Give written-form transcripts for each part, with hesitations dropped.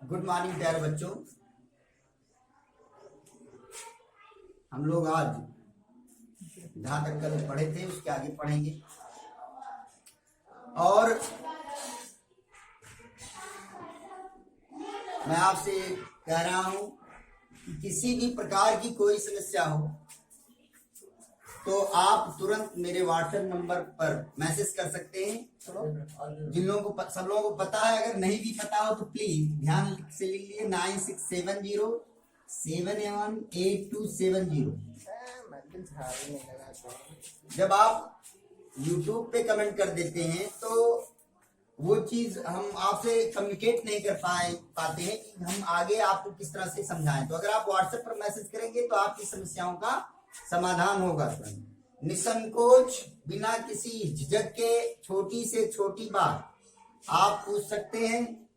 Good morning प्यारे बच्चों। हम लोग आज जहां तक कल पढ़े थे उसके आगे पढ़ेंगे और मैं आपसे कह रहा हूं कि किसी भी प्रकार की कोई समस्या हो तो आप तुरंत मेरे व्हाट्सएप नंबर पर मैसेज कर सकते हैं। जिन लोगों को सब लोगों को पता है, अगर नहीं भी पता हो तो प्लीज ध्यान से लिख लीजिए 9670718270। जब आप YouTube पे कमेंट कर देते हैं तो वो चीज हम आपसे कम्युनिकेट नहीं कर पाते हैं कि हम आगे आपको किस तरह से समझाएं। तो अगर आप व्हाट्सएप पर मैसेज करेंगे तो आपकी समस्याओं का समाधान होगा। निसंकोच, बिना किसी झिझक के छोटी से छोटी बात आप पूछ सकते हैं।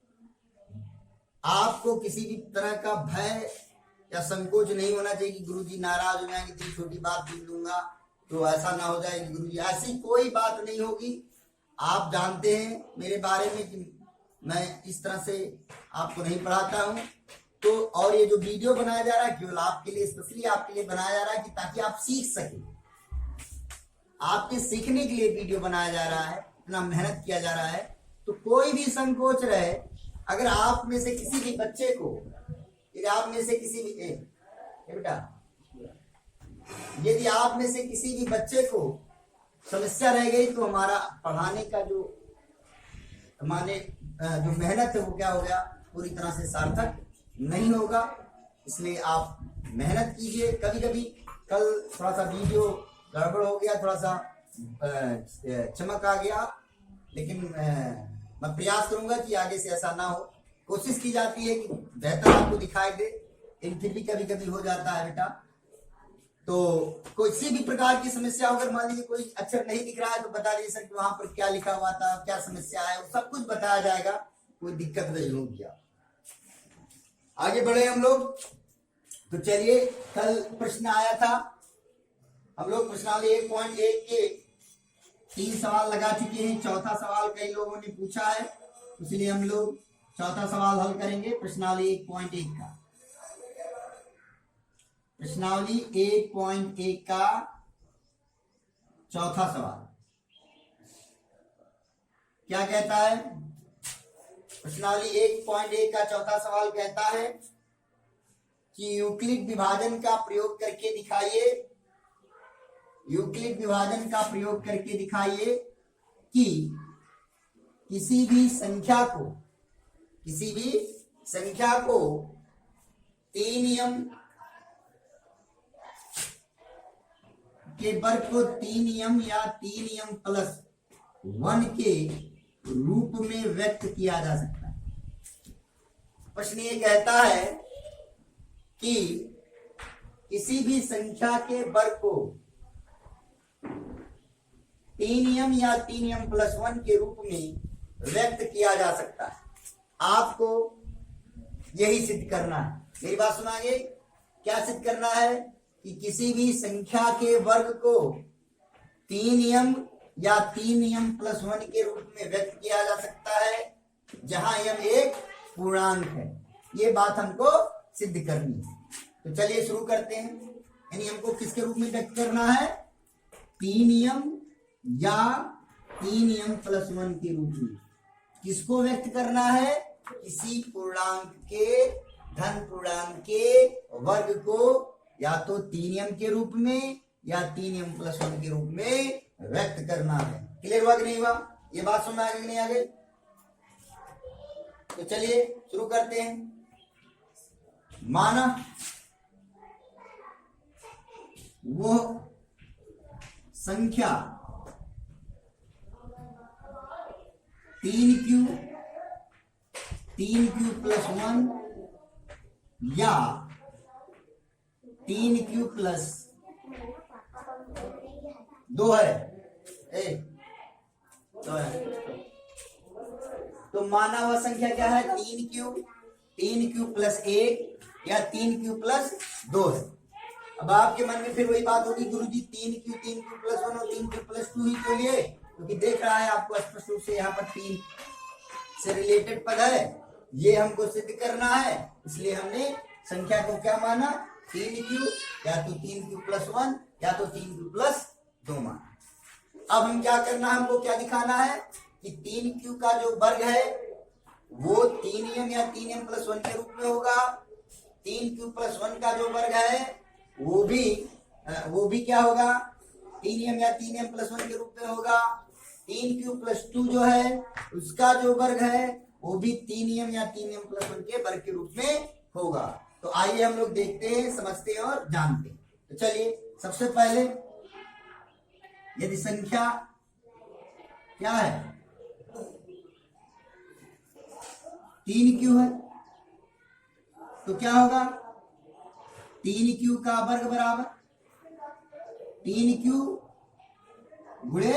आपको किसी भी तरह का भय या संकोच नहीं होना चाहिए कि गुरुजी नाराज हो जाएंगे, इतनी छोटी बात पूछ लूंगा तो ऐसा ना हो जाए कि गुरुजी, ऐसी कोई बात नहीं होगी। आप जानते हैं मेरे बारे में कि मैं इस तरह से आपको नहीं पढ़ाता हूं। तो और ये जो वीडियो बनाया जा रहा है केवल आपके लिए, स्पेशली आपके लिए बनाया जा रहा है कि ताकि आप सीख सकें। आपके सीखने के लिए वीडियो बनाया जा रहा है, इतना मेहनत किया जा रहा है। तो कोई भी संकोच रहे, अगर आप में से किसी भी बच्चे को, यदि आप में से किसी भी बेटा यदि आप में से किसी भी बच्चे को समस्या रह गई तो हमारा पढ़ाने का जो हमारे जो मेहनत है वो क्या हो गया, पूरी तरह से सार्थक नहीं होगा। इसलिए आप मेहनत कीजिए। कभी कभी कल थोड़ा सा वीडियो गड़बड़ हो गया, थोड़ा सा चमक आ गया, लेकिन मैं प्रयास करूंगा कि आगे से ऐसा ना हो। कोशिश की जाती है कि बेहतर आपको दिखाई दे, लेकिन फिर भी कभी कभी हो जाता है बेटा। तो किसी भी प्रकार की समस्या अगर मान लीजिए कोई अक्षर नहीं दिख रहा है तो बता दीजिए सर कि वहां पर क्या लिखा हुआ था, क्या समस्या है, वो सब कुछ बताया जाएगा, कोई दिक्कत नहीं होगी। आगे बढ़े हम लोग। तो चलिए, कल प्रश्न आया था, हम लोग प्रश्नावली 1.1 के 3 सवाल लगा चुके हैं। चौथा सवाल कई लोगों ने पूछा है, इसलिए हम लोग चौथा सवाल हल करेंगे प्रश्नावली 1.1 का। प्रश्नावली 1.1 का चौथा सवाल क्या कहता है? प्रश्नावली 1.1 का चौथा सवाल कहता है कि यूक्लिड विभाजन का प्रयोग करके दिखाइए, यूक्लिड विभाजन का प्रयोग करके दिखाइए कि किसी भी संख्या को 3 नियम के वर्ग को 3 नियम या 3 नियम प्लस 1 के रूप में व्यक्त किया जा सकता है। प्रश्न ये कहता है कि किसी भी संख्या के वर्ग को 3 नियम या 3 नियम प्लस 1 के रूप में व्यक्त किया जा सकता है। आपको यही सिद्ध करना है। मेरी बात सुनाइए, क्या सिद्ध करना है? कि किसी भी संख्या के वर्ग को 3 नियम या 3 नियम प्लस 1 के रूप में व्यक्त किया जा सकता है, जहां यम एक पूर्णांक है। ये बात हमको सिद्ध करनी है। तो चलिए शुरू करते हैं। यानी हमको किसके रूप में व्यक्त करना है? 3 नियम या 3 नियम प्लस 1 के रूप में। किसको व्यक्त करना है? किसी पूर्णांक के, धन पूर्णांक के वर्ग को या तो 3 नियम के रूप में या 3 नियम प्लस 1 के रूप में व्यक्त करना है। क्लियर हुआ कि नहीं हुआ? ये बात सुनना आगे नहीं आगे? तो चलिए शुरू करते हैं। माना वो संख्या 3q प्लस 1 या 3q प्लस 2 है। तो माना हुआ संख्या क्या है? 3q प्लस 1 या 3q प्लस 2 है। अब आपके मन में फिर वही बात होगी, गुरुजी 3q प्लस 1 और 3q प्लस 2 ही तो लिए, क्योंकि देख रहा है आपको स्पष्ट रूप से यहाँ पर 3 से रिलेटेड पद है। ये हमको सिद्ध करना है, इसलिए हमने संख्या को क्या माना, 3q, या तो 3q+1 या तो 3q+2 माना। अब हम क्या करना है, हमको क्या दिखाना है कि 3q का जो वर्ग है वो 3m या 3m+1 के रूप में होगा। 3q+1 का जो वर्ग है वो भी क्या होगा, 3m या 3m+1 के रूप में होगा। 3q+2 जो है उसका जो वर्ग है वो भी 3m या 3m+1 के वर्ग के रूप में होगा। तो आइए हम लोग देखते हैं, समझते हैं और जानते हैं। तो चलिए सबसे पहले यदि संख्या क्या है, 3q है तो क्या होगा, 3q का वर्ग बराबर 3q गुणे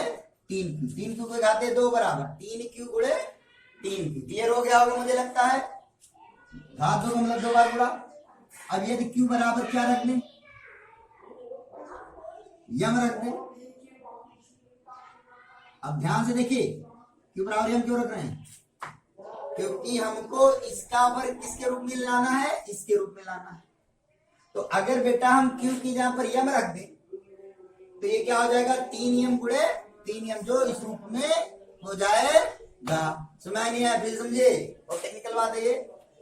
3q, 3q को घाते 2 बराबर 3q गुणे 3q। क्लियर हो गया होगा मुझे लगता है, घात 2 का मतलब 2 बार गुणा। अब यदि q बराबर क्या रख दें, यम रख दें। अब ध्यान से देखिए, q बराबर यम क्यों रख रहे हैं, क्योंकि हमको इसका वर्ग किसके रूप में लाना है, इसके रूप में लाना है। तो अगर बेटा हम q की जहां पर यम रख दें तो ये क्या हो जाएगा, 3m गुणे 3m, जो इस रूप में हो जाएगा। समझ नहीं आया, फिर समझे, और टेक्निकल बात है ये।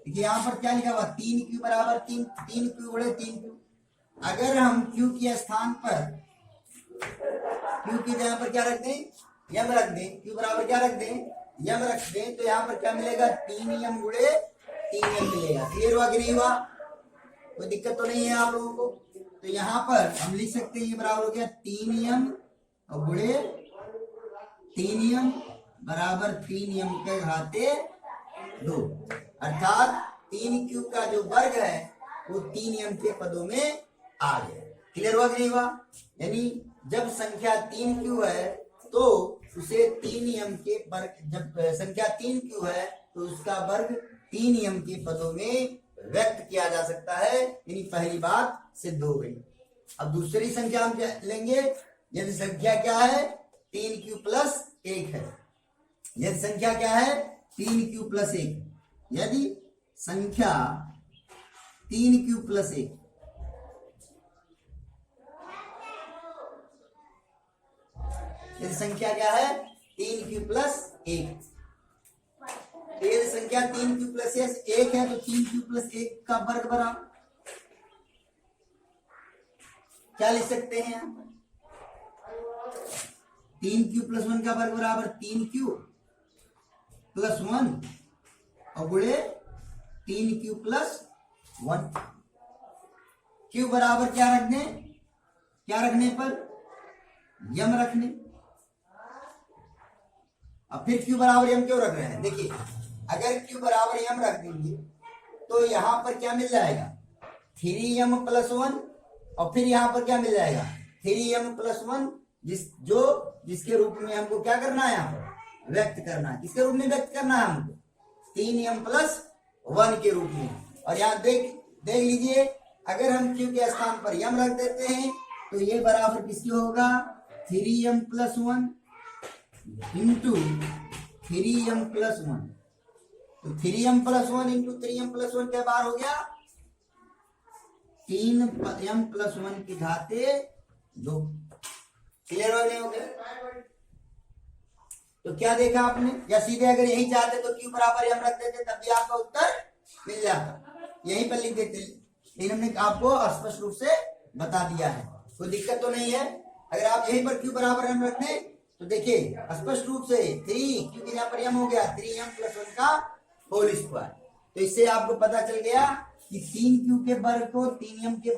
देखिए यहाँ पर क्या लिखा हुआ, 3q बराबर 3q गुणे 3q। अगर हम q के स्थान पर q की जगह पर क्या रख दें, यम रख दें, q बराबर क्या रख दें, यम रख दें, तो यहाँ पर क्या मिलेगा, 3m गुणे 3m मिलेगा। क्लियर हुआ कि नहीं हुआ, कोई दिक्कत तो नहीं है आप लोगों को। तो यहाँ पर हम लिख सकते हैं, ये बराबर हो गया 3m और गुणे 3m बराबर 3m के घाते 2, अर्थात 3q का जो वर्ग है वो 3m के पदों में आ गया। क्लियर हुआ कि नहीं हुआ, यानी जब संख्या 3q है तो उसे 3m के वर्ग, जब संख्या 3q है तो उसका वर्ग 3m के पदों में व्यक्त किया जा सकता है, यानी पहली बात सिद्ध हो गई। अब दूसरी संख्या हम लेंगे, यदि संख्या क्या है, 3q+1 है। यदि संख्या क्या है, 3q+1, यदि संख्या 3q+1, यदि संख्या क्या है, 3q+1, यदि संख्या 3q+1 है तो 3q+1 का वर्ग बराबर क्या लिख सकते हैं, 3q+1 का वर्ग बराबर 3q+1 और गुणे 3q+1। q बराबर क्या रखने, क्या रखने पर, यम रखने। अब फिर q बराबर यम क्यों रख रहे हैं, देखिए अगर q बराबर यम रख देंगे तो यहां पर क्या मिल जाएगा, 3m+1, और फिर यहां पर क्या मिल जाएगा, 3m+1, जिसके रूप में हमको क्या करना है, यहाँ पर व्यक्त करना है। किसके रूप में व्यक्त करना है हमको, 3m+1 के रूप में। और यहाँ देख लीजिए, अगर हम q के स्थान पर यम रख देते हैं तो ये बराबर किसकी होगा, 3m+1 इंटू 3m+1। तो 3m+1 इंटू 3m+1 के बार हो गया 3m+1 की घाते 2। क्लियर हो गया, तो क्या देखा आपने, या सीधे अगर यही चाहते तो q बराबर यम रख देते तब भी आपका उत्तर मिल जाता, यहीं पर लिख देते, लेकिन हमने आपको स्पष्ट रूप से बता दिया है, कोई दिक्कत तो नहीं है। अगर आप यहीं पर q बराबर यम रख दें तो देखिए स्पष्ट रूप से 3, क्योंकि यहाँ पर यम हो गया 3m+1 का होल स्क्वायर। तो इससे आपको पता चल गया कि 3q के वर्ग को 3m के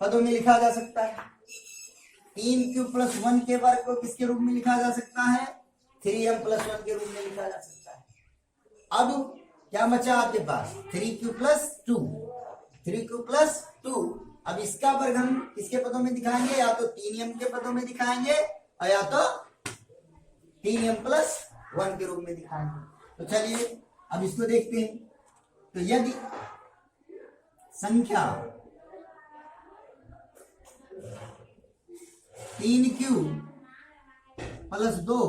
पदों में लिखा जा सकता है, 3q+1 के वर्ग को किसके रूप में लिखा जा सकता है, 3m+1 के रूप में लिखा जा सकता है। अब क्या बचा आपके पास, 3q+2, 3q+2। अब इसका वर्ग हम किसके पदों में दिखाएंगे, या तो 3m के पदों में दिखाएंगे और या तो 3m+1 के रूप में दिखाएंगे। तो चलिए अब इसको देखते हैं। तो यदि संख्या 3q+2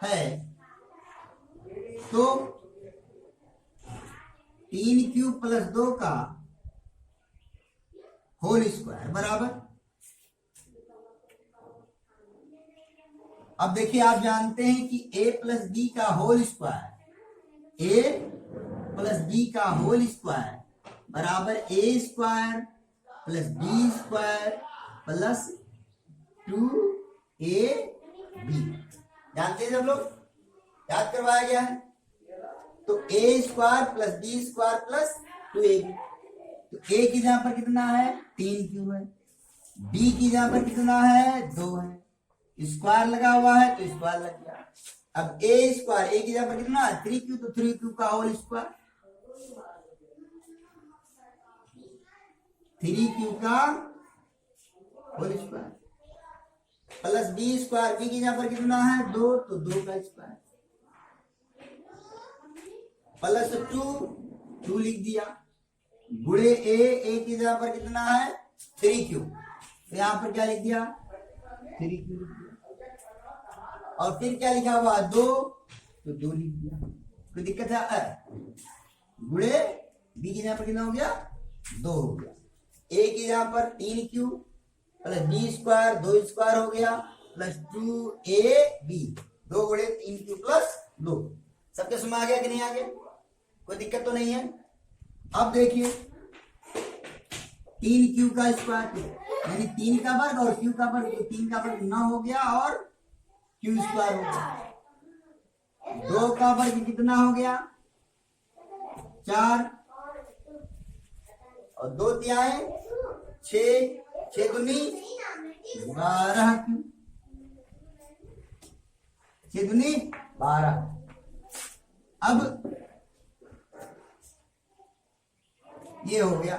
है तो 3 क्यू प्लस 2 का होल स्क्वायर बराबर। अब देखिए आप जानते हैं कि a प्लस बी का whole square, a plus B का होल स्क्वायर बराबर A square plus B square plus 2ab। जानते हैं सब लोग, याद करवाया गया है। तो A square plus B square plus 2ab। तो a की जगह पर कितना है 3q है, b की जगह पर कितना है 2 है, स्क्वायर लगा हुआ है तो स्क्वायर लग गया। अब ए स्क्वायर, ए की जगह पर कितना है 3q, तो 3q का होल स्क्वायर, 3q का whole square plus B square, b की जगह पर कितना है 2, तो 2 का स्क्वायर प्लस 2 लिख दिया, गुणे ए की जगह पर कितना है 3q, तो यहां पर क्या लिख दिया 3q लिख दिया। और फिर क्या लिखा हुआ 2, तो 2 लिख दिया। कोई दिक्कत है? गुणे बी की जगह पर कितना हो गया 2 हो गया, ए की जगह पर 3q plus B square 2 square हो गया प्लस 2ab, 2 गुणे 3q प्लस 2। सबके समझ आ गया कि नहीं आ गया? कोई दिक्कत तो नहीं है। अब देखिए 3q का स्क्वायर यानी 3 का वर्ग और q का वर्ग, 3 का वर्ग 9 हो गया और q स्क्वायर हो गया। 2 का वर्ग कितना हो गया 4 और 2 तिहाई 6, 6 दूनी 12q, 6 दूनी 12। अब ये हो गया।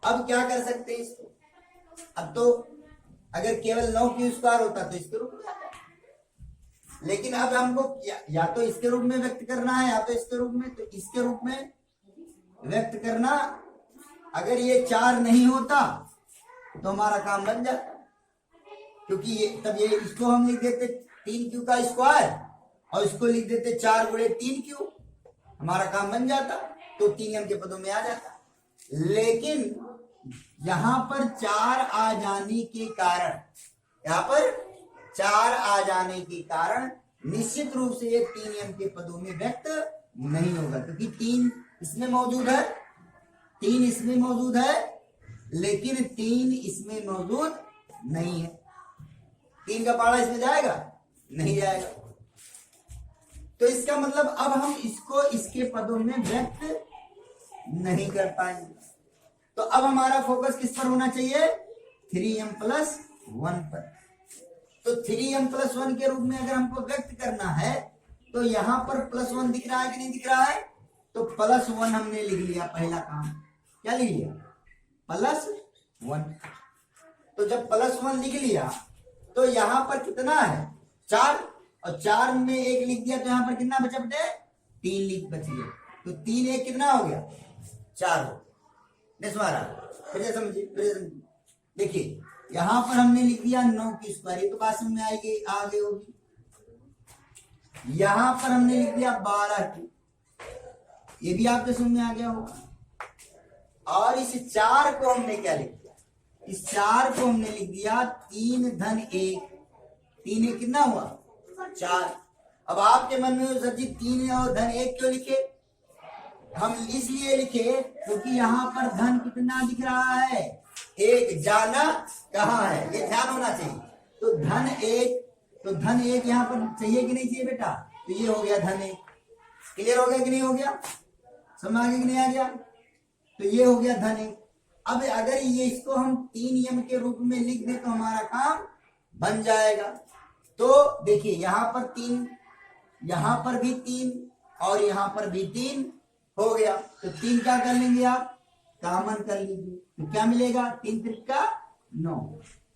अब क्या कर सकते हैं इसको? अब तो अगर केवल 9q स्क्वायर होता तो इसके रूप में आता, लेकिन अब हमको या तो इसके रूप में व्यक्त करना है या तो इसके रूप में। तो इसके रूप में व्यक्त करना, अगर ये 4 नहीं होता तो हमारा काम बन जाता, क्योंकि ये तब ये इसको हम लिख देते 3q का स्क्वायर और इसको लिख देते 4 गुणे 3q, हमारा काम बन जाता, तो 3m के पदों में आ जाता। लेकिन यहां पर 4 आ जाने के कारण, यहां पर 4 आ जाने के कारण निश्चित रूप से ये 3m के पदों में व्यक्त नहीं होगा, क्योंकि 3 इसमें मौजूद है, 3 इसमें मौजूद है, लेकिन 3 इसमें मौजूद नहीं है। 3 का पारा इसमें जाएगा? नहीं जाएगा। तो इसका मतलब अब हम इसको इसके पदों में व्यक्त नहीं कर पाएंगे। तो अब हमारा फोकस किस पर होना चाहिए 3m प्लस 1 पर। तो 3m प्लस 1 के रूप में अगर हमको व्यक्त करना है तो यहां पर प्लस 1 दिख रहा है कि नहीं दिख रहा है? तो प्लस 1 हमने लिख लिया, पहला काम क्या लिख लिया प्लस 1। तो जब प्लस 1 लिख लिया तो यहां पर कितना है 4, और 4 में 1 लिख दिया तो यहां पर कितना बचा बेटे 3 लिख बच गया। तो 3 1 कितना हो गया 4 हो गया। फिर से समझिए, देखिए यहां पर हमने लिख दिया 9 की स्क्वायर, ये तो बात समझ में आएगी आगे होगी। यहां पर हमने लिख दिया 12 की, ये भी आपके समझ में आ गया होगा। और इस 4 को हमने क्या लिख दिया, इस 4 को हमने लिख दिया 3 धन 1, 3 1 कितना हुआ 4। अब आपके मन में सर जी 3 और धन 1 क्यों लिखे? हम इसलिए लिखे क्योंकि यहाँ पर धन कितना दिख रहा है 1, जाना कहाँ है ये ध्यान होना चाहिए। तो धन 1, तो धन 1 यहाँ पर चाहिए कि नहीं चाहिए बेटा? तो ये हो गया धन 1। क्लियर हो गया कि नहीं हो गया? समझ आ गया कि नहीं आ गया? तो ये हो गया धन 1। अब अगर ये इसको हम 3m के रूप में लिख दे तो हमारा काम बन जाएगा। तो देखिए यहां पर 3, यहां पर भी 3 और यहां पर भी 3 हो गया। तो 3 क्या कर लेंगे आप कॉमन कर लीजिए, तो क्या मिलेगा 3 त्रिका 9,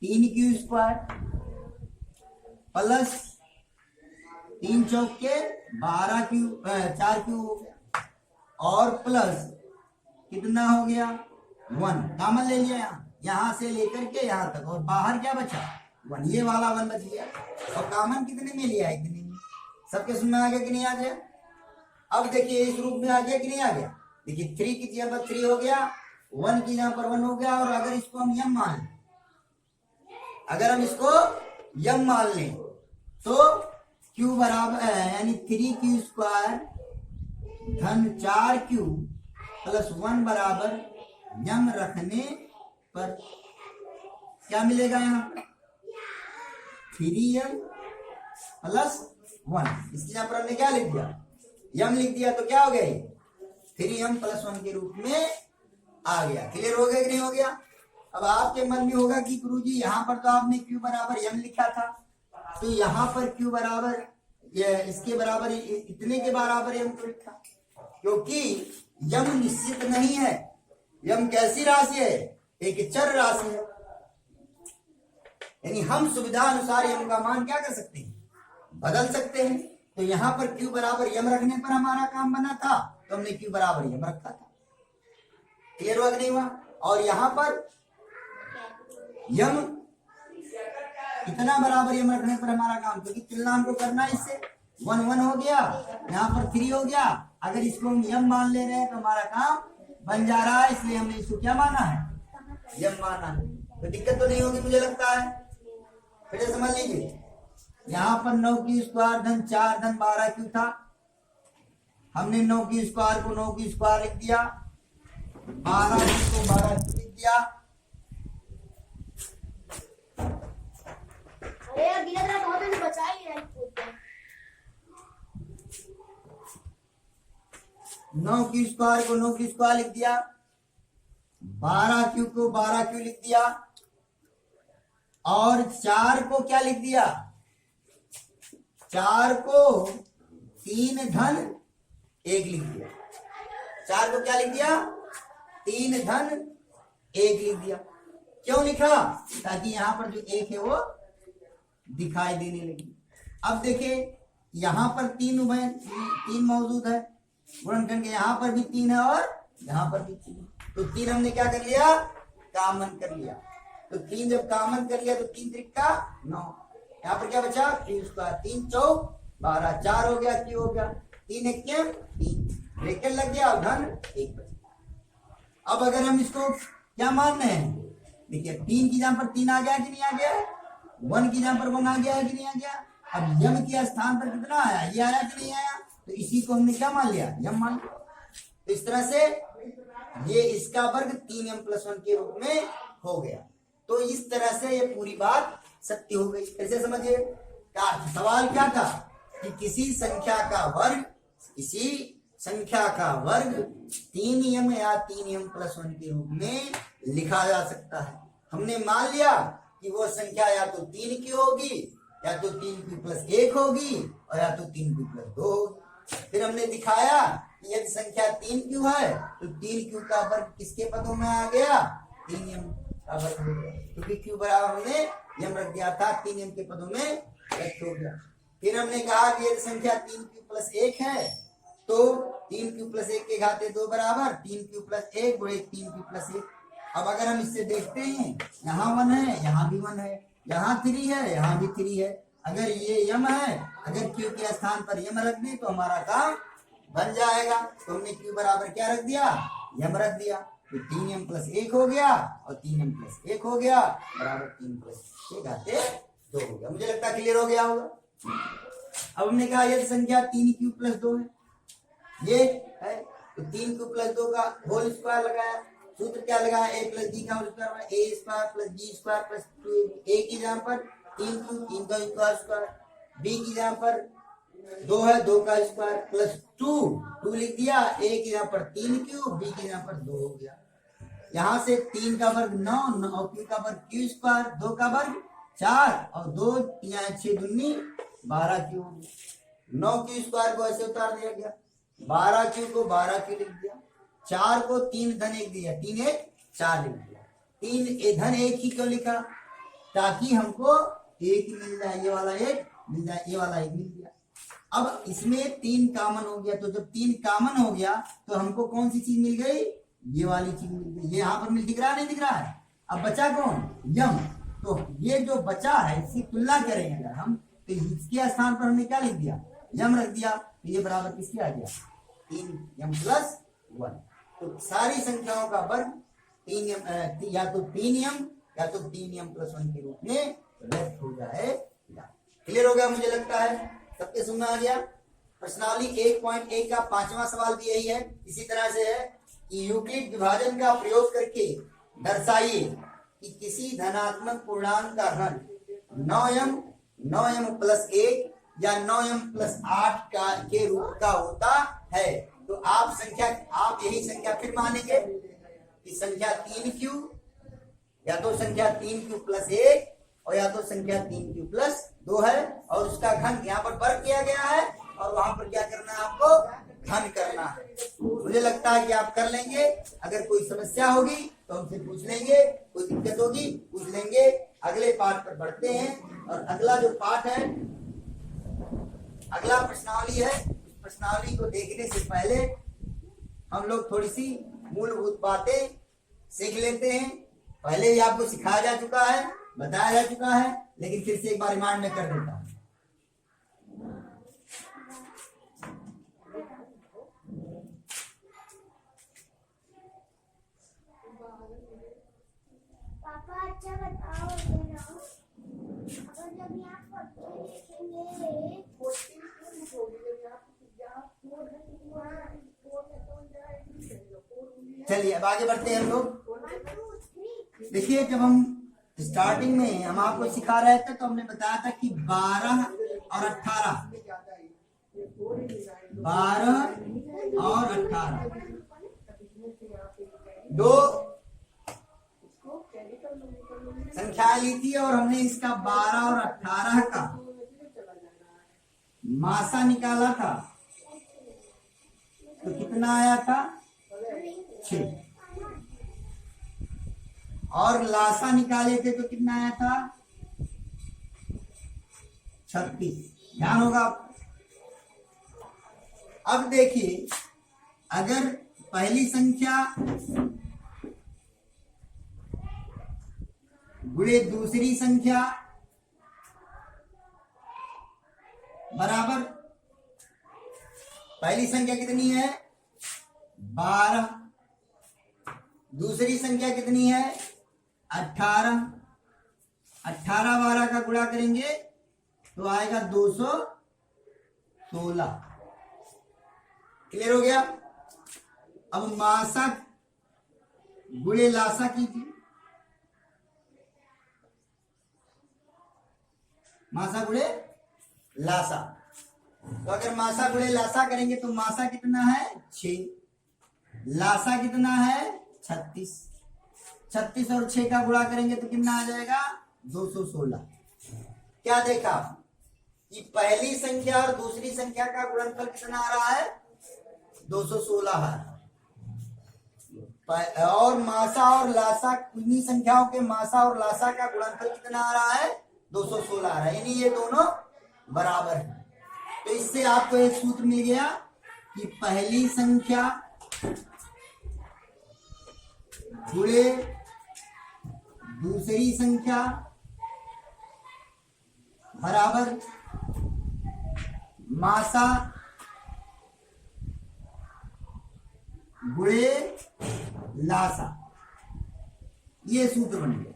3q स्क्वायर प्लस 3 चौके 12q 4q हो गया, और प्लस कितना हो गया 1 कॉमन ले लिया, यहां से लेकर के यहां तक, और बाहर क्या बचा 1, ये वाला 1 बच गया। और कॉमन कितने में लिया इतने में? सबके समझ में आ गया कि नहीं आ गया? अब देखिए इस रूप में आ गया कि नहीं आ गया। देखिए 3 की जगह पर 3 हो गया, 1 की जगह पर 1 हो गया। और अगर इसको हम यम मान लें, अगर हम इसको यम मान लें तो q बराबर यानी 3q² धन 4q प्लस 1 बराबर यम रखने पर क्या मिलेगा। यहाँ पर 3m प्लस 1, इसलिए यहाँ पर हमने क्या लिख दिया, यम लिख दिया। तो क्या हो गया, 3m प्लस 1 के रूप में आ गया। क्लियर हो गया कि नहीं हो गया। अब आपके मन में होगा कि गुरुजी यहाँ पर तो आपने q बराबर m लिखा था, तो यहाँ पर q बराबर इसके बराबर इतने के बराबर m क्यों लिखा, क्योंकि यम निश्चित नहीं है। यम कैसी राशि है, एक चर राशि है। यानी हम सुविधा अनुसार यम का मान क्या कर सकते हैं, बदल सकते हैं। तो यहाँ पर q बराबर यम रखने पर हमारा काम बना था, तो हमने q बराबर यम रखा था। क्लियर हुआ कि नहीं हुआ। और यहाँ पर यम कितना बराबर यम रखने पर हमारा काम, क्योंकि तुलना हमको करना है इससे। 1 1 हो गया, यहाँ पर 3 हो गया। अगर इसको हम यम मान ले रहे हैं तो हमारा काम बन जा रहा है, इसलिए हमने इसको क्या माना है, यम माना है। तो दिक्कत तो नहीं होगी मुझे लगता है। फिर से समझ लीजिए, यहाँ पर 9q² धन 4 धन 12q था। हमने 9q² को 9q² लिख दिया, 12q को 12q लिख दिया। अरे यार गिरा बहुत है, बचा ही है। 9q² को 9q² लिख दिया, 12q को 12q लिख दिया, और 4 को क्या लिख दिया, 4 को 3 धन 1 लिख दिया। 4 को क्या लिख दिया, 3 धन 1 लिख दिया। क्यों लिखा, ताकि यहां पर जो 1 है वो दिखाई देने लगी। अब देखिए यहां पर 3 मौजूद है, गुणनखंड के यहाँ पर भी 3 है और यहाँ पर भी 3 है। तो 3 हमने क्या कर लिया, कॉमन कर लिया। तो 3 जब कॉमन कर लिया तो 3 त्रिका 9, यहाँ पर क्या बचा, 3 3 चौक 12, 4 हो गया, q हो गया, 3 1 3 ब्रैकेट लग गया और धन 1 बचा। अब अगर हम इसको क्या मान रहे हैं, देखिए 3 की जगह पर 3 आ गया कि नहीं आ गया, 1 की जगह पर 1 आ गया है कि नहीं आ गया। अब यम के स्थान पर कितना आया, ये आया कि नहीं आया, तो इसी को हमने क्या मान लिया, यम मान लिया। तो इस तरह से ये इसका वर्ग 3m प्लस 1 के रूप में हो गया। तो इस तरह से ये पूरी बात सत्य हो गई। कैसे समझिए, सवाल क्या था कि किसी संख्या का वर्ग 3m या 3m प्लस 1 के रूप में लिखा जा सकता है। हमने मान लिया कि वो संख्या या तो 3 की होगी, या तो 3q प्लस 1 होगी, और या तो 3q प्लस 2 होगी। फिर हमने दिखाया कि यदि संख्या 3q है तो 3q का वर्ग किसके पदों में आ गया, 3m का वर्ग हो गया, क्योंकि q बराबर हमने यम रख दिया था, 3m के पदों में रख हो गया। फिर हमने कहा कि यदि संख्या 3q प्लस 1 है तो 3q प्लस 1 के घाते 2 बराबर 3q प्लस 1 गुणे 3q प्लस 1। अब अगर हम इससे देखते हैं, यहाँ 1 है, यहाँ भी 1 है, यहाँ 3 है, यहाँ भी 3 है। अगर ये यम है, अगर q के स्थान पर यम रख दें तो हमारा काम बन जाएगा। तो हमने q बराबर क्या रख दिया, यम रख दिया। तो 3m प्लस 1 हो गया और 3m प्लस 1 हो गया बराबर 3 प्लस 1 घाते 2 हो गया। मुझे लगता है क्लियर हो गया होगा। अब हमने कहा यदि संख्या 3q प्लस 2 है, ये है, तो 3q प्लस 2 का होल स्क्वायर लगाया। सूत्र क्या लगाया, a प्लस b का whole square, a square plus b square plus 2a की जगह पर 3q 3 का स्क्वायर, b की जगह पर 2 है, 2 का स्क्वायर प्लस 2 लिख दिया, a की जगह पर 3q, b की जगह पर 2 हो गया। यहाँ से 3 का वर्ग 9, 9q का वर्ग q स्क्वायर, 2 का वर्ग 4 और 2 यहाँ 6 दूनी 12q हो गया। 9q स्क्वायर को ऐसे उतार दिया गया, 12q को 12q लिख दिया, 4 को 3 धन 1 दिया, 3 1 4 लिख दिया। 3 धन 1 ही क्यों लिखा, ताकि हमको 1 मिल जाए, ये वाला 1 मिल जाए, ये वाला 1 मिल गया। अब इसमें 3 कॉमन हो गया, तो जब 3 कॉमन हो गया तो हमको कौन सी चीज मिल गई, ये वाली चीज मिल गई। ये यहाँ पर मिल दिख रहा नहीं दिख रहा है। अब बचा कौन, यम। तो ये जो बचा है इसकी तुलना करेंगे अगर हम, तो इसके स्थान पर हमने क्या लिख दिया, यम रख दिया। तो ये बराबर किसके आ गया, 3m+1। तो सारी संख्याओं का वर्ग 3m या तो 3m या तो 3m+1 के रूप में व्यक्त हो जाएगा। क्लियर हो गया मुझे लगता है, सबके समझ में आ गया। प्रश्नावली 1.1 का 5वां सवाल भी यही है, इसी तरह से है कि यूक्लिड विभाजन का प्रयोग करके दर्शाइए कि किसी धनात्मक पूर्णांक का घन 9m+1 या 9m+8 के रूप का होता है। तो आप यही संख्या फिर मानेंगे कि संख्या 3q या तो संख्या 3q+1 और या तो संख्या 3q+2 है, और उसका घन यहाँ पर वर्ग किया गया है और वहां पर क्या करना है, आपको घन करना है। मुझे लगता है कि आप कर लेंगे। अगर कोई समस्या होगी तो हमसे पूछ लेंगे, कोई दिक्कत होगी पूछ लेंगे। अगले पाठ पर बढ़ते हैं, और अगला जो पाठ है, अगला प्रश्नावली है। उस प्रश्नावली को देखने से पहले हम लोग थोड़ी सी मूलभूत बातें सीख लेते हैं। पहले ही आपको सिखाया जा चुका है, बताया जा चुका है, लेकिन फिर से एक बार रिमाइंड में कर देता हूं। पापा अच्छा बताओ अगर जब यहाँ पढ़ते लिखेंगे चलिए अब आगे बढ़ते हैं हम लोग। देखिए, जब हम स्टार्टिंग में हम आपको सिखा रहे थे तो हमने बताया था कि 12 और 18 दो संख्याएं ली थी, और हमने इसका 12 और 18 का मासा निकाला था। तो कितना आया था? 6। और लासा निकाले थे तो कितना आया था? 36। ध्यान होगा आपको। अब देखिए, अगर पहली संख्या गुणे दूसरी संख्या बराबर, पहली संख्या कितनी है? 12। दूसरी संख्या कितनी है? 18। 18 12 का गुणा करेंगे तो आएगा 216। क्लियर हो गया? अब मासा गुणे लासा कीजिए। मासा गुणे लासा, तो अगर मासा गुणे लासा करेंगे तो मासा कितना है? 6। लासा कितना है? 36। 36 और 6 का गुणा करेंगे तो कितना आ जाएगा? 216। क्या देखा कि पहली संख्या और दूसरी संख्या का गुणनफल कितना आ रहा है? 216 है। और मासा और लासा, इन्हीं संख्याओं के मासा और लासा का गुणनफल कितना आ रहा है? 216 आ रहा है, यानी ये दोनों बराबर है। तो इससे आपको एक सूत्र मिल गया कि पहली संख्या गुणे दूसरी संख्या बराबर मासा गुणे लासा। ये सूत्र बन गया,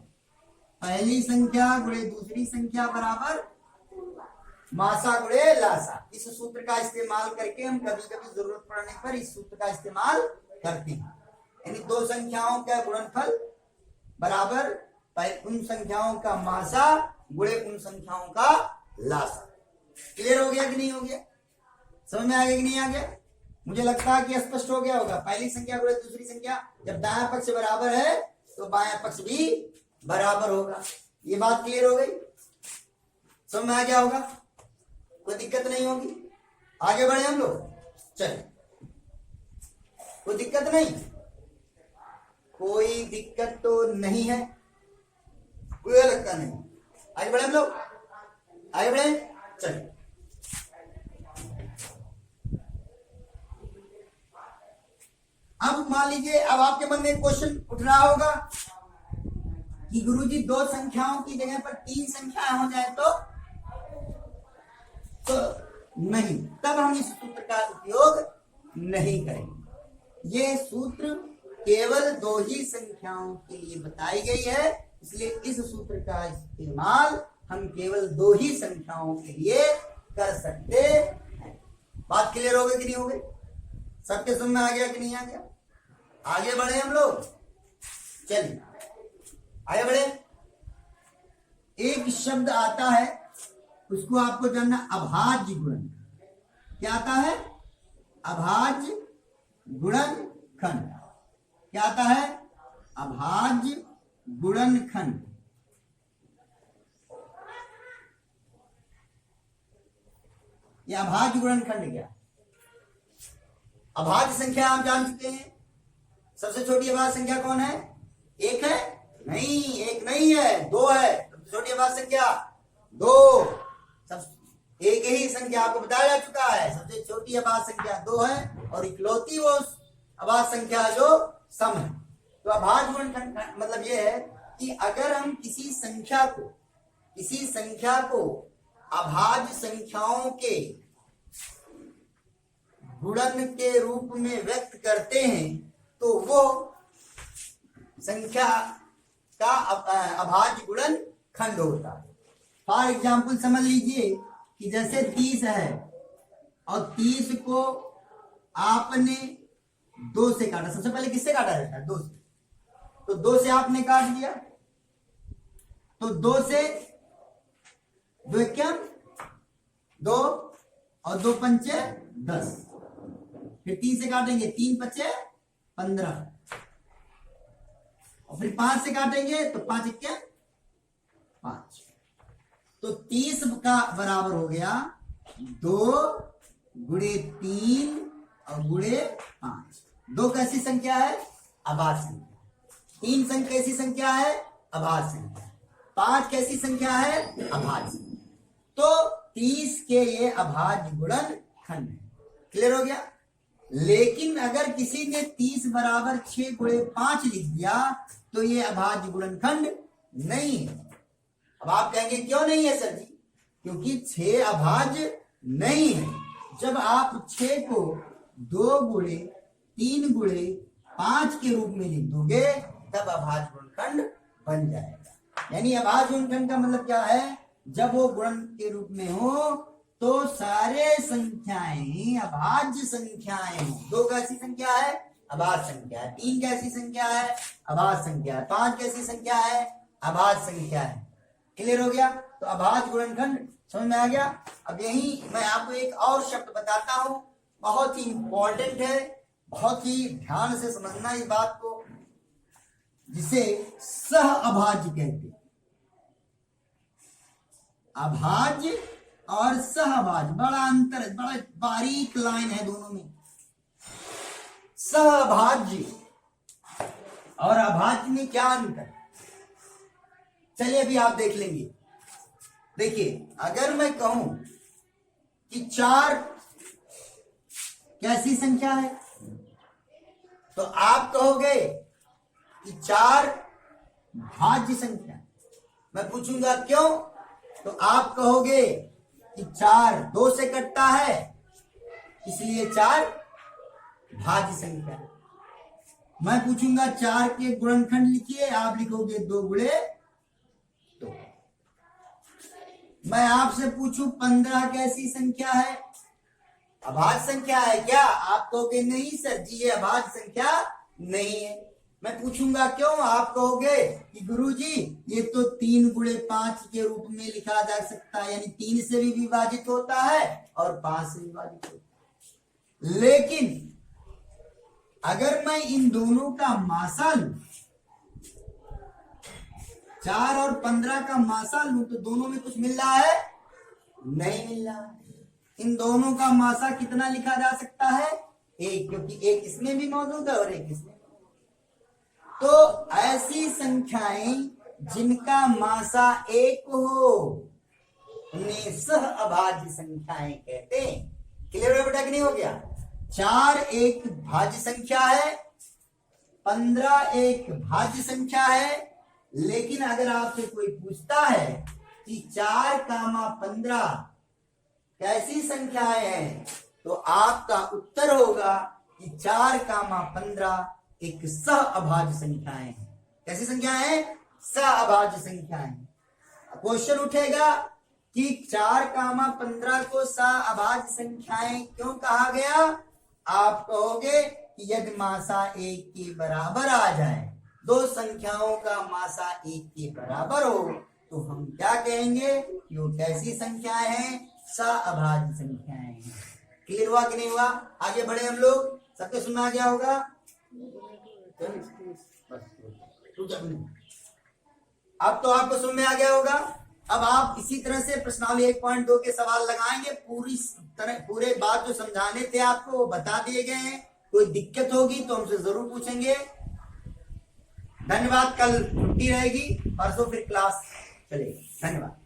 पहली संख्या गुणे दूसरी संख्या बराबर मासा गुणे लासा। इस सूत्र का इस्तेमाल करके हम कभी कभी जरूरत पड़ने पर इस सूत्र का इस्तेमाल करते हैं, यानी दो संख्याओं का गुणनफल बराबर उन संख्याओं का मासा गुणे उन संख्याओं का लासा। क्लियर हो गया कि नहीं हो गया? समझ में आ गया कि नहीं आ गया? मुझे लगता है कि स्पष्ट हो गया होगा। पहली संख्या गुणे दूसरी संख्या, जब दायां पक्ष बराबर है तो बायां पक्ष भी बराबर होगा। ये बात क्लियर हो गई? समझ में आ गया होगा? कोई दिक्कत नहीं होगी। आगे बढ़े हम लोग, चलिए। कोई दिक्कत नहीं? कोई दिक्कत तो नहीं है, कोई लगता नहीं। आगे बढ़े हम लोग, आगे बढ़े, चलिए। अब मान लीजिए, अब आपके मन में एक क्वेश्चन उठ रहा होगा कि गुरुजी दो संख्याओं की जगह पर तीन संख्याएं हो जाए तो नहीं, तब हम इस सूत्र का उपयोग नहीं करेंगे। ये सूत्र केवल दो ही संख्याओं के लिए बताई गई है, इसलिए इस सूत्र का इस्तेमाल हम केवल दो ही संख्याओं के लिए कर सकते हैं। बात क्लियर हो गई कि नहीं हो गई? सबके समझ में आ गया कि नहीं आ गया? आगे बढ़े हम लोग, चलिए आगे बढ़े। एक शब्द आता है, उसको आपको जानना, अभाज्य गुणन। क्या आता है? अभाज्य गुणनखंड। क्या आता है? अभाज्य गुणनखंड। यह अभाज्य गुणनखंड क्या? अभाज्य संख्या हम जान चुके हैं। सबसे छोटी अभाज्य संख्या कौन है? एक है? नहीं, एक नहीं है, दो है। सबसे छोटी अभाज्य संख्या दो। सब एक ही संख्या आपको बताया जा चुका है। सबसे छोटी अभाज्य संख्या दो है और इकलौती वो अभाज्य संख्या जो सम है। तो अभाज्य गुणनखंड मतलब ये है कि अगर हम किसी संख्या को अभाज्य संख्याओं के गुणन के रूप में व्यक्त करते हैं तो वो संख्या का अभाज्य गुणनखंड होता है। फॉर एग्जाम्पल समझ लीजिए कि जैसे 30 है और 30 को आपने 2 से काटा। सबसे पहले किससे काटा जाता है? 2 से। तो 2 से आपने काट दिया, तो 2 से 2 इक्यावन, 2 और 2 पंचे 10। फिर 3 से काटेंगे, 3 पचे 15, और फिर 5 से काटेंगे तो 5 इक्यावन 5। तो 30 का बराबर हो गया 2 गुणे 3 और गुणे 5। 2 कैसी संख्या है? अभाज्य संख्या। 3 कैसी संख्या है? अभाज्य संख्या। 5 कैसी संख्या है? अभाज्य। तो 30 के ये अभाज्य गुणनखंड है। क्लियर हो गया? लेकिन अगर किसी ने 30 बराबर 6 गुणे 5 लिख दिया तो ये अभाज्य गुणनखंड नहीं है। अब आप कहेंगे क्यों नहीं है सर जी? क्योंकि 6 अभाज्य नहीं है। जब आप 6 को 2 गुणे 3 गुणे 5 के रूप में लिख दोगे तब अभाज्य गुणनखंड बन जाएगा। यानी अभाज्य गुणनखंड का मतलब क्या है? जब वो गुणन के रूप में हो तो सारे संख्याएं अभाज्य संख्याएं हो। 2 कैसी संख्या है? अभाज्य संख्या है। 3 कैसी संख्या है? अभाज्य संख्या है। 5 कैसी संख्या है? अभाज्य संख्या है। क्लियर हो गया? तो अभाज्य गुणनखंड समझ में आ गया। अब यही मैं आपको एक और शब्द बताता हूं, बहुत ही इंपॉर्टेंट है, बहुत ही ध्यान से समझना इस बात को, जिसे सह अभाज्य कहते हैं। अभाज्य और सह अभाज्य बड़ा अंतर है, बड़ा बारीक लाइन है दोनों में। सह अभाज्य और अभाज्य में क्या अंतर? चलिए अभी आप देख लेंगे। देखिए, अगर मैं कहूं कि 4 कैसी संख्या है तो आप कहोगे कि 4 भाज्य संख्या। मैं पूछूंगा क्यों, तो आप कहोगे कि 4 2 से कटता है इसलिए 4 भाज्य संख्या। मैं पूछूंगा 4 के गुणनखंड लिखिए, आप लिखोगे 2 गुणे 2। मैं आपसे पूछूं 15 कैसी संख्या है? अभाज्य संख्या है क्या? आप कहोगे नहीं सर जी ये अभाज्य संख्या नहीं है। मैं पूछूंगा क्यों, आप कहोगे कि गुरुजी ये तो 3 गुणे 5 के रूप में लिखा जा सकता है, यानी 3 से भी विभाजित होता है और 5 से विभाजित होता है। लेकिन अगर मैं इन दोनों का मासा लूं, 4 और 15 का मासा लूं, तो दोनों में कुछ मिल रहा है? नहीं मिल रहा है। इन दोनों का मासा कितना लिखा जा सकता है? 1, क्योंकि एक इसमें भी मौजूद है और एक इसमें। तो ऐसी संख्याएं जिनका मासा 1 हो उन्हें सह अभाज्य संख्याएं कहते हैं। क्लियर है बेटा कि नहीं हो गया? 4 एक भाज्य संख्या है, 15 एक भाज्य संख्या है। लेकिन अगर आपसे कोई पूछता है कि 4, 15 कैसी संख्याएं हैं, तो आपका उत्तर होगा कि 4, 15 एक सह अभाज्य संख्याएं हैं। कैसी संख्याएं हैं? सह अभाज्य संख्याएं। क्वेश्चन उठेगा कि 4, 15 को सह अभाज्य संख्याएं क्यों कहा गया? आप कहोगे कि यदि मासा 1 के बराबर आ जाए, दो संख्याओं का मासा 1 के बराबर हो, तो हम क्या कहेंगे कि वो कैसी संख्याएं हैं? सह अभाज्य संख्याएं हैं। क्लियर हुआ कि नहीं हुआ? आगे बढ़े हम लोग। सबके सुनना आ गया होगा? अब तो आपको समझ में आ गया होगा। अब आप इसी तरह से प्रश्नावली 1.2 के सवाल लगाएंगे। पूरे बात जो समझाने थे आपको वो बता दिए गए हैं। कोई दिक्कत होगी तो हमसे जरूर पूछेंगे। धन्यवाद। कल छुट्टी रहेगी, परसों फिर क्लास चलेगी। धन्यवाद।